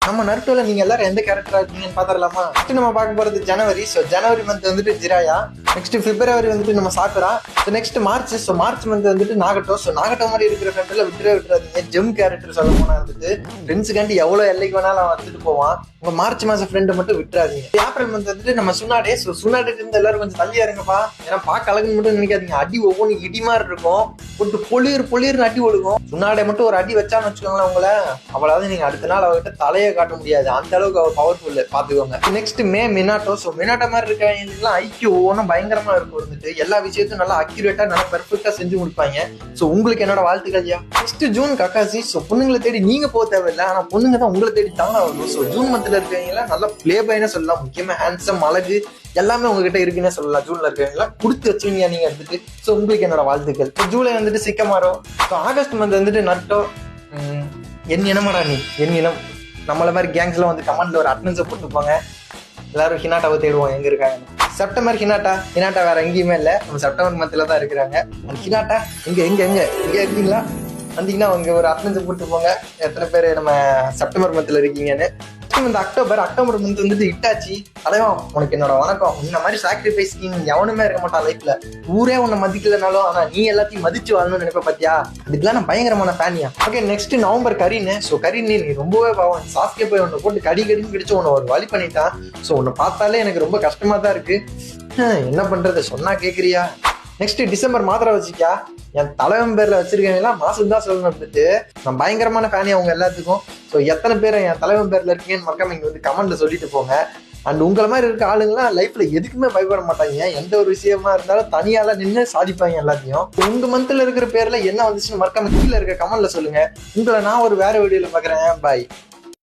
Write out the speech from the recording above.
நம்ம நருட்டோல நீங்க எல்லாரும் எந்த கேரக்டரா இருக்கீங்கன்னு பாத்திரலாமா? ஃபர்ஸ்ட் நம்ம பார்க்க போறது ஜனவரி. ஸோ ஜனவரி மந்த் வந்துட்டு ஜிராயா. நெக்ஸ்ட் பிப்ரவரி வந்துட்டு நம்ம Sakura. Next March. So March month வந்துட்டு நாகட்டோ. ஸோ நாகட்டோ மாதிரி இருக்கிற ஃப்ரெண்ட்ல விட்டுறாதீங்க. ஜெம் கேரக்டர் சொல்ல போனா வந்துட்டு ஃப்ரெண்ட்ஸுக்காண்டி எவ்வளவு எல்லைக்கு வேணாலும் அவன் வந்துட்டு போவான். உங்க மார்ச் மாசம் ஃப்ரெண்டு மட்டும் விட்டுறாதீங்க. ஏப்ரல் மந்த் வந்துட்டு நம்ம சுனாடே. ஸோ சுனாடே இருந்து எல்லாரும் கொஞ்சம் தள்ளியா இருங்கப்பா. ஏன்னா பார்க்க அழகுன்னு மட்டும் நினைக்காதீங்க. அடி ஒவ்வொன்று இடி மாதிரி இருக்கும். போட்டு பொலிர்னு அடி ஒழுகும். சுனாடே மட்டும் ஒரு அடி வச்சான்னு வச்சுக்கோங்களேன் உங்களை, அவ்வளவு நீங்க அடுத்த நாள் அவர்கிட்ட தலையை காட்ட முடியாது. அந்த அளவுக்கு அவர் பவர்ஃபுல் பாத்துக்கோங்க. நெக்ஸ்ட் மே மினாட்டோ. ஸோ மினாட்டோ மாதிரி இருக்கவங்க ஐக்கியம் ஒவ்வொன்றும் பயங்கரமா இருக்கும். வந்துட்டு எல்லா விஷயத்தையும் நல்லா அக்யூரேட்டா நல்லா பெர்ஃபெக்டா செஞ்சு முடிப்பாங்க. ஸோ உங்களுக்கு என்னோட வாழ்த்துக்கள். Next June Kakashi. ஸோ பொண்ணுங்களை தேடி நீங்க போக தேவையில்லை, ஆனா பொண்ணுங்க தான் உங்களை தேடி தாங்க வரும். ஸோ ஜூன் மந்த்ல இருக்கவங்க நல்லா பிளே பாய்னு சொல்லலாம். முக்கியமா ஹேண்ட்ஸம் அழகு எல்லாமே உங்ககிட்ட இருக்குன்னு சொல்லலாம். ஜூன்ல இருக்கவங்க கொடுத்து வச்சுவீங்க நீங்க வந்துட்டு. ஸோ உங்களுக்கு என்னோட வாழ்த்துக்கள். ஜூலை வந்துட்டு சிக்கமாரோ. ஸோ ஆகஸ்ட் மந்த் வந்துட்டு நட்டோ. என் இனமாடா நீ, என் இனம். நம்மள மாதிரி கேங்ஸ்ல வந்து கமெண்ட்ல ஒரு அட்டனன்ஸை போட்டுப்பாங்க. எல்லாரும் ஹினாட்டாவை தேடுவோம் எங்க இருக்காங்க. செப்டம்பர் ஹினாட்டா வேற எங்கேயுமே இல்லை, நம்ம செப்டம்பர் மந்த்ல தான் இருக்கிறாங்க. ஹினாட்டா எங்க எங்க எங்க இங்க இருக்கீங்களா? வந்தீங்கன்னா அவங்க ஒரு அட்டனன்ஸை போட்டு போங்க எத்தனை பேர் நம்ம செப்டம்பர் மந்த்ல இருக்கீங்கன்னு. இந்த அக்டோபர் மந்த் வந்துட்டு இட்டாச்சி. தலைவா உனக்கு என்னோட வணக்கம். இந்த மாதிரி சாக்ரிஃபைஸ் எவனுமே இருக்க மாட்டான் லைஃப்ல. ஊரே உன்னை மதிக்கலனாலும் ஆனா நீ எல்லாத்தையும் மதிச்சு வாழணும்னு நினைப்ப பாத்தியா? அதுக்கெல்லாம் நான் பயங்கரமான ஃபேனியா. Okay next November Kareen. So Kareen நீ ரொம்பவே பாவம். சாஸ்கே போய் உன்னை போட்டு கடின்னு பிடிச்சு உன்னை ஒரு வழி பண்ணிட்டான். ஸோ உன்னை பார்த்தாலே எனக்கு ரொம்ப கஷ்டமா தான் இருக்கு. என்ன பண்றது, சொன்னா கேக்குறியா? நெக்ஸ்ட் டிசம்பர் மாத்திரை வச்சுக்கா. என் தலைவன் பேர்ல வச்சிருக்கீங்களா மாசம் தான் சொல்லணும். வந்துட்டு நான் பயங்கரமான ஃபேனி அவங்க எல்லாத்துக்கும். ஸோ எத்தனை பேர் என் தலைவன் பேர்ல இருக்கீங்கன்னு மறக்காம இங்க வந்து கமெண்ட்ல சொல்லிட்டு போங்க. அண்ட் உங்களை மாதிரி இருக்க ஆளுங்களாம் லைஃப்ல எதுக்குமே பயப்பட மாட்டாங்க. எந்த ஒரு விஷயமா இருந்தாலும் தனியால நின்று சாதிப்பாங்க எல்லாத்தையும். உங்க மந்த்ல இருக்கிற பேர்ல என்ன வந்துச்சுன்னு மறக்காம கீழே இருக்க கமெண்ட்ல சொல்லுங்க. உங்களை நான் ஒரு வேற வீடியோல பாக்குறேன். பாய்.